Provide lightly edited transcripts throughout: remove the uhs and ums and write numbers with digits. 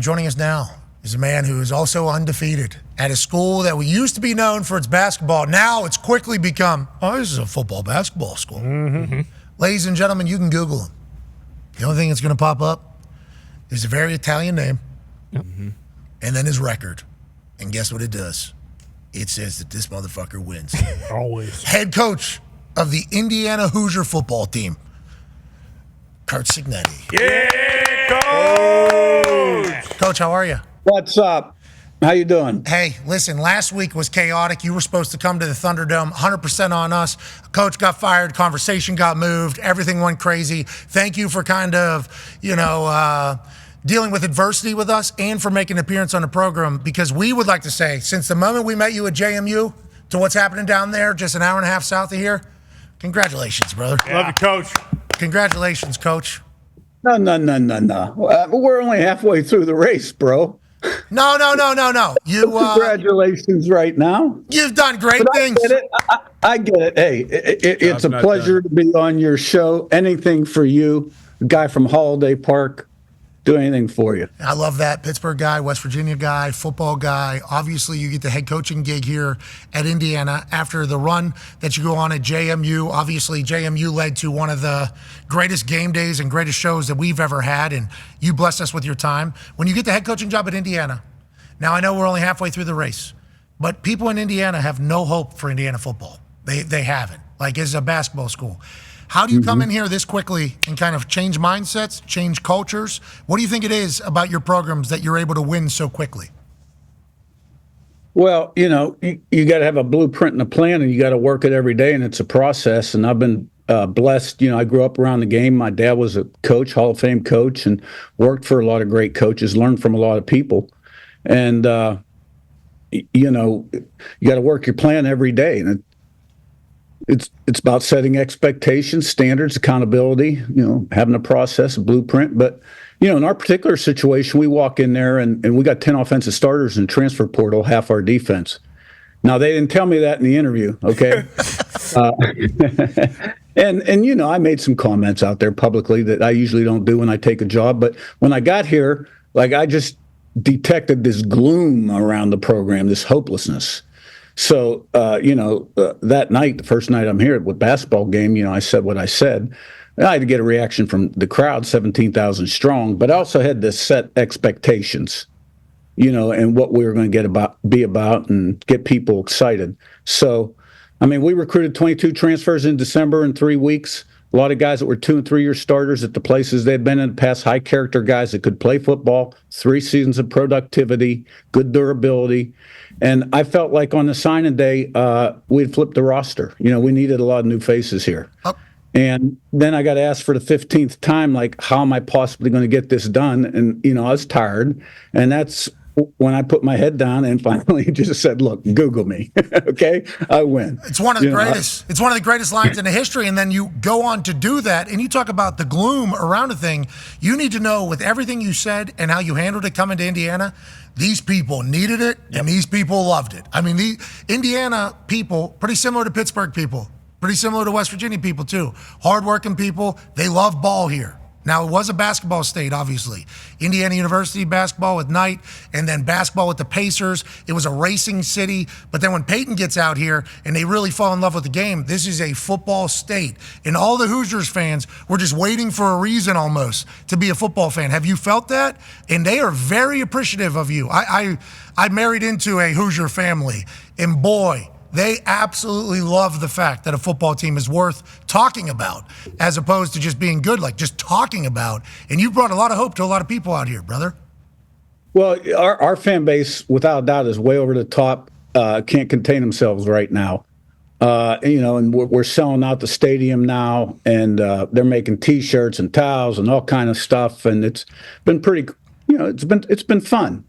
Joining us now is a man who is also undefeated at a school that we used to be known for its basketball. Now it's quickly become, this is a football basketball school. Mm-hmm. Ladies and gentlemen, you can Google him. The only thing that's going to pop up is a very Italian name, and then his record. And guess what it does? It says that this motherfucker wins. Always. Head coach of the Indiana Hoosier football team, Curt Cignetti. Yeah, Coach! Coach, how are you? What's up? How you doing? Hey, listen, last week was chaotic. You were supposed to come to the Thunderdome, 100% on us. Coach got fired, conversation got moved, everything went crazy. Thank you for kind of, dealing with adversity with us and for making an appearance on the program, because we would like to say, since the moment we met you at JMU to what's happening down there, just an hour and a half south of here, congratulations, brother. Love you, Coach. Congratulations, Coach. No. We're only halfway through the race, bro. No. You Congratulations right now. You've done great things. I get it. Hey, it's a pleasure to be on your show. Anything for you. Guy from Holiday Park. Do anything for you. I love that. Pittsburgh guy, West Virginia guy, football guy. Obviously, you get the head coaching gig here at Indiana after the run that you go on at JMU. Obviously, JMU led to one of the greatest game days and greatest shows that we've ever had, and you blessed us with your time. When you get the head coaching job at Indiana, now I know we're only halfway through the race, but people in Indiana have no hope for Indiana football. They haven't. Like, it's a basketball school. How do you come in here this quickly and kind of change mindsets, change cultures? What do you think it is about your programs that you're able to win so quickly? Well, you got to have a blueprint and a plan, and you got to work it every day, and it's a process. And I've been blessed. I grew up around the game. My dad was a coach, Hall of Fame coach, and worked for a lot of great coaches, learned from a lot of people. And, you got to work your plan every day. And it's about setting expectations, standards, accountability, having a process, a blueprint. But, in our particular situation, we walk in there and we got 10 offensive starters in transfer portal, half our defense. Now, they didn't tell me that in the interview, okay? And I made some comments out there publicly that I usually don't do when I take a job. But when I got here, I just detected this gloom around the program, this hopelessness. So, that night, the first night I'm here with basketball game, I said what I said. I had to get a reaction from the crowd, 17,000 strong, but I also had to set expectations, and what we were going to be about and get people excited. So, we recruited 22 transfers in December in 3 weeks. A lot of guys that were 2 and 3 year starters at the places they'd been in the past, high character guys that could play football, 3 seasons of productivity, good durability. And I felt like on the signing day, we'd flipped the roster. We needed a lot of new faces here. Oh. And then I got asked for the 15th time, how am I possibly going to get this done? And, I was tired. And that's when I put my head down and finally just said, look, Google me. Okay? I win. It's one of the greatest. It's one of the greatest lines in the history. And then you go on to do that. And you talk about the gloom around a thing. You need to know, with everything you said and how you handled it coming to Indiana, these people needed it, and these people loved it. The Indiana people, pretty similar to Pittsburgh people, pretty similar to West Virginia people too. Hardworking people, they love ball here. Now, it was a basketball state, obviously. Indiana University basketball with Knight, and then basketball with the Pacers. It was a racing city. But then when Peyton gets out here and they really fall in love with the game, this is a football state. And all the Hoosiers fans were just waiting for a reason almost to be a football fan. Have you felt that? And they are very appreciative of you. I married into a Hoosier family, and boy, they absolutely love the fact that a football team is worth talking about as opposed to just being good, just talking about. And you brought a lot of hope to a lot of people out here, brother. Well, our fan base, without a doubt, is way over the top. Can't contain themselves right now. And we're selling out the stadium now, and they're making T-shirts and towels and all kind of stuff. And it's been pretty, it's been fun.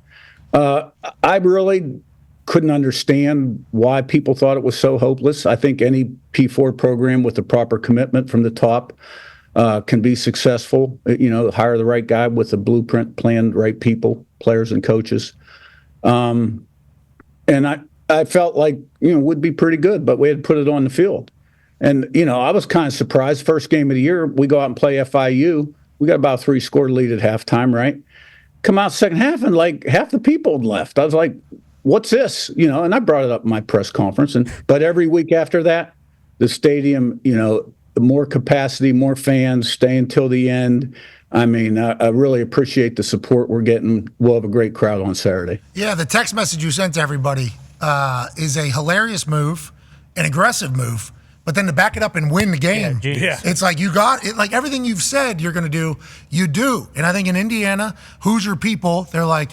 I really couldn't understand why people thought it was so hopeless. I think any P4 program with the proper commitment from the top can be successful. Hire the right guy with a blueprint plan, right people, players and coaches. And I felt like, would be pretty good, but we had to put it on the field. And, I was kind of surprised. First game of the year, we go out and play FIU. We got about a 3-score lead at halftime, right? come out second half, and like half the people had left. I was like, what's this? And I brought it up in my press conference. But every week after that, the stadium, more capacity, more fans, staying till the end. I mean, I really appreciate the support we're getting. We'll have a great crowd on Saturday. Yeah, the text message you sent to everybody is a hilarious move, an aggressive move, but then to back it up and win the game, it's like you got it. Like everything you've said you're going to do, you do. And I think in Indiana, Hoosier people, they're like,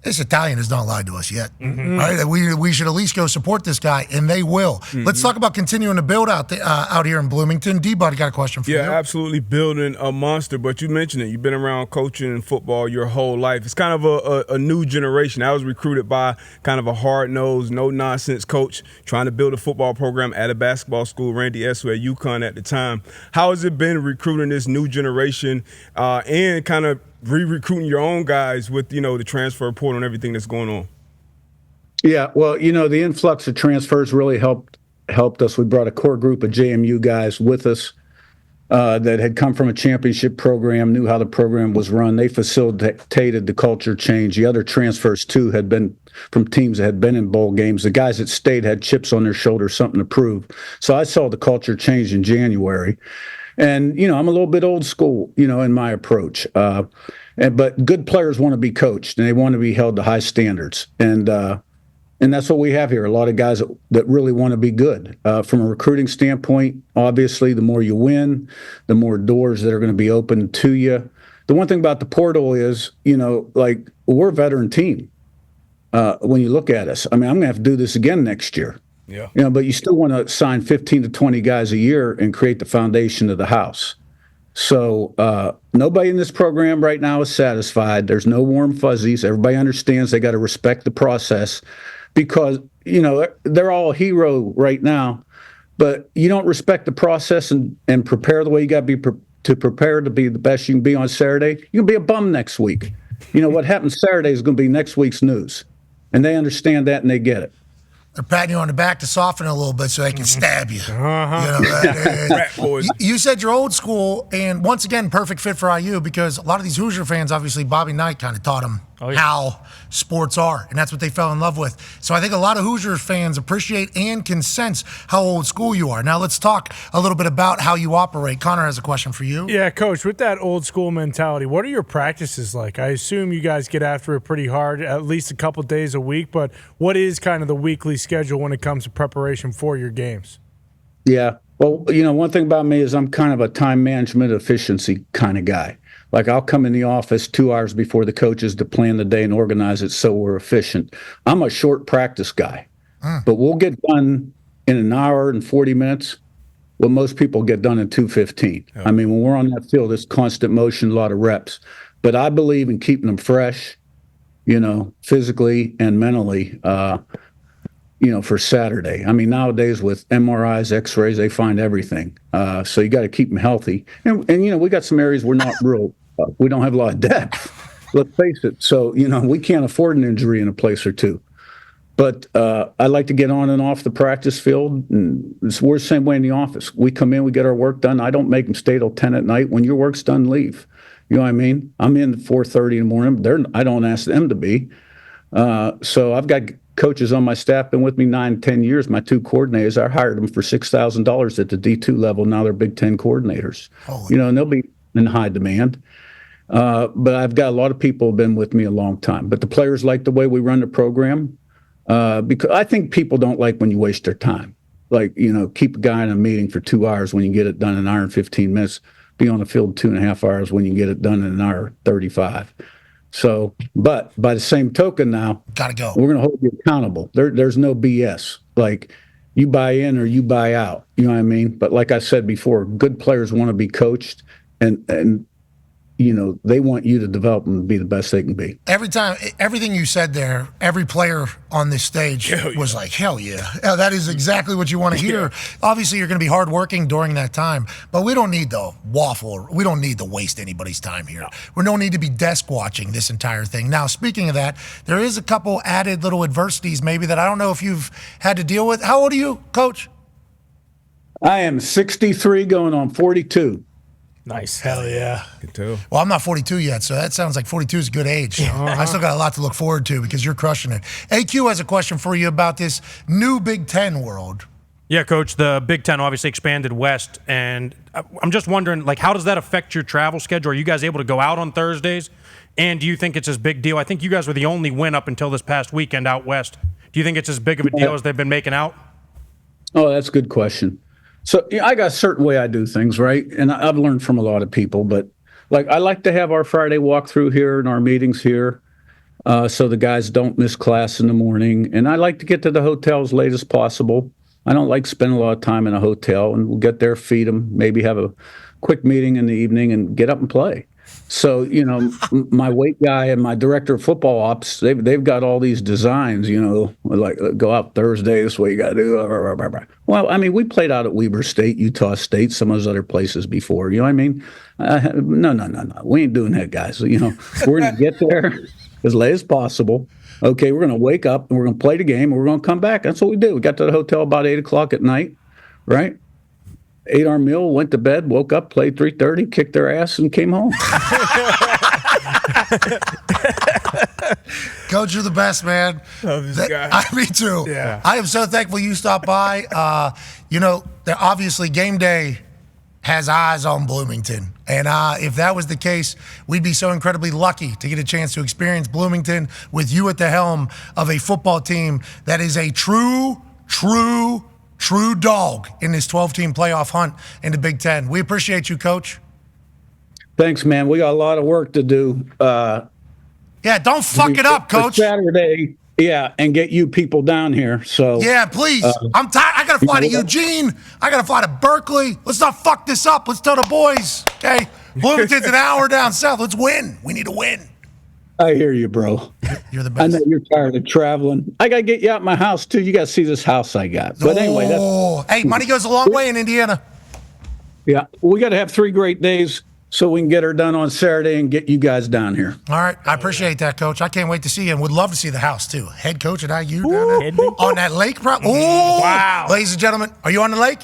this Italian has not lied to us yet. Mm-hmm. Right? We should at least go support this guy, and they will. Mm-hmm. Let's talk about continuing to build out here in Bloomington. D-Bud got a question for you. Yeah, absolutely building a monster, but you mentioned it. You've been around coaching and football your whole life. It's kind of a new generation. I was recruited by kind of a hard-nosed, no-nonsense coach trying to build a football program at a basketball school, Randy Essu at UConn at the time. How has it been recruiting this new generation and kind of re-recruiting your own guys with, the transfer portal and everything that's going on? Yeah, well, the influx of transfers really helped us. We brought a core group of JMU guys with us that had come from a championship program, knew how the program was run. They facilitated the culture change. The other transfers, too, had been from teams that had been in bowl games. The guys that stayed had chips on their shoulders, something to prove. So I saw the culture change in January. And, I'm a little bit old school, in my approach. But good players want to be coached, and they want to be held to high standards. And that's what we have here, a lot of guys that really want to be good. From a recruiting standpoint, obviously, the more you win, the more doors that are going to be open to you. The one thing about the portal is, we're a veteran team when you look at us. I mean, I'm going to have to do this again next year. Yeah. But you still want to sign 15 to 20 guys a year and create the foundation of the house. So nobody in this program right now is satisfied. There's no warm fuzzies. Everybody understands they got to respect the process because, they're all a hero right now. But you don't respect the process and prepare the way you got to be to prepare to be the best you can be on Saturday, you'll be a bum next week. What happens Saturday is going to be next week's news. And they understand that and they get it. They're patting you on the back to soften it a little bit so they can stab you. You said you're old school, and once again, perfect fit for IU because a lot of these Hoosier fans, obviously, Bobby Knight kind of taught them how sports are, and that's what they fell in love with. So I think a lot of Hoosier fans appreciate and can sense how old school you are. Now let's talk a little bit about how you operate. Connor has a question for you. Yeah, Coach, with that old school mentality, what are your practices like? I assume you guys get after it pretty hard, at least a couple days a week, but what is kind of the weekly schedule when it comes to preparation for your games? Yeah. Well, one thing about me is I'm kind of a time management efficiency kind of guy. Like I'll come in the office 2 hours before the coaches to plan the day and organize it so we're efficient. I'm a short practice guy, but we'll get done in an hour and 40 minutes. Well, most people get done in 2:15. Oh. I mean, when we're on that field, it's constant motion, a lot of reps. But I believe in keeping them fresh, physically and mentally, for Saturday. I mean, nowadays with MRIs, X-rays, they find everything. So you got to keep them healthy. And we got some areas we're not real. We don't have a lot of depth. Let's face it. So we can't afford an injury in a place or two. But I like to get on and off the practice field. And we're the same way in the office. We come in, we get our work done. I don't make them stay till 10 at night. When your work's done, leave. You know what I mean? I'm in at 4:30 in the morning. I don't ask them to be. So I've got coaches on my staff been with me 9-10 years. My two coordinators, I hired them for $6,000 at the D2 level. Now they're Big Ten coordinators. And they'll be in high demand. But I've got a lot of people who have been with me a long time. But the players like the way we run the program because I think people don't like when you waste their time. Like, keep a guy in a meeting for 2 hours when you get it done in an hour and 15 minutes. Be on the field 2.5 hours when you get it done in an hour 35. So, but by the same token now, gotta go. We're going to hold you accountable. There's no BS. Like, you buy in or you buy out. You know what I mean? But like I said before, good players want to be coached, and they want you to develop them to be the best they can be. Everything you said there, every player on this stage was like, hell yeah. That is exactly what you want to hear. Obviously, you're going to be hardworking during that time, but we don't need to waffle. We don't need to waste anybody's time here. We don't need to be desk watching this entire thing. Now, speaking of that, there is a couple added little adversities maybe that I don't know if you've had to deal with. How old are you, Coach? I am 63 going on 42. Nice. Hell yeah. I can tell. Well, I'm not 42 yet, so that sounds like 42 is a good age. I still got a lot to look forward to because you're crushing it. AQ has a question for you about this new Big Ten world. Yeah, Coach, the Big Ten obviously expanded west, and I'm just wondering, like, how does that affect your travel schedule? Are you guys able to go out on Thursdays? And do you think it's as big deal? I think you guys were the only win up until this past weekend out west. Do you think it's as big of a deal as they've been making out? Oh, that's a good question. So I got a certain way I do things, right? And I've learned from a lot of people, but like I like to have our Friday walkthrough here and our meetings here, so the guys don't miss class in the morning. And I like to get to the hotel as late as possible. I don't like spending a lot of time in a hotel, and we'll get there, feed them, maybe have a quick meeting in the evening, and get up and play. So, my weight guy and my director of football ops, they've got all these designs, like go out Thursday, this is what you got to do. Well, I mean, we played out at Weber State, Utah State, some of those other places before. You know what I mean? No. We ain't doing that, guys. We're going to get there as late as possible. Okay, we're going to wake up and we're going to play the game and we're going to come back. That's what we do. We got to the hotel about 8 o'clock at night, right? Ate our meal, went to bed, woke up, played 3:30, kicked their ass, and came home. Coach, you're the best, man. Love this guy. Me too. Yeah. I am so thankful you stopped by. Obviously game day has eyes on Bloomington. And if that was the case, we'd be so incredibly lucky to get a chance to experience Bloomington with you at the helm of a football team that is a true dog in this 12-team playoff hunt in the Big Ten. We appreciate you, Coach. Thanks, man. We got a lot of work to do. Yeah, don't fuck it up, Coach. Saturday, and get you people down here. So yeah, please. I'm tired. I gotta fly to Eugene. I gotta fly to Berkeley. Let's not fuck this up. Let's tell the boys, okay? Bloomington's an hour down south. Let's win. We need to win. I hear you, bro. You're the I best. know you're tired of traveling. I gotta get you out my house too. You gotta see this house I got. But anyway, hey, money goes a long way in Indiana. We got to have 3 great days so we can get her done on Saturday and get you guys down here. All right, I appreciate that, Coach. I can't wait to see you, and would love to see the house too. Head coach at IU down there on that lake, bro. Wow, ladies and gentlemen, are you on the lake?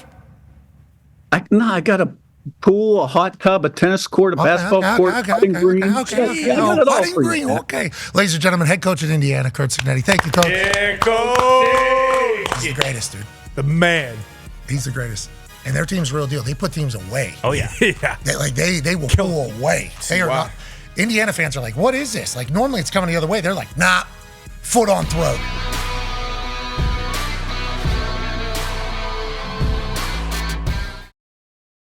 I got a pool, a hot tub, a tennis court, a basketball court, putting green. Putting green. Okay, ladies and gentlemen, head coach at Indiana, Curt Cignetti. Thank you, Coach. Yeah, Coach. He's the greatest, dude. The man. He's the greatest. And their team's real deal. They put teams away. Oh, yeah. Yeah. They will pull away. They are not. Indiana fans are like, what is this? Like, normally it's coming the other way. They're like, nah, foot on throat.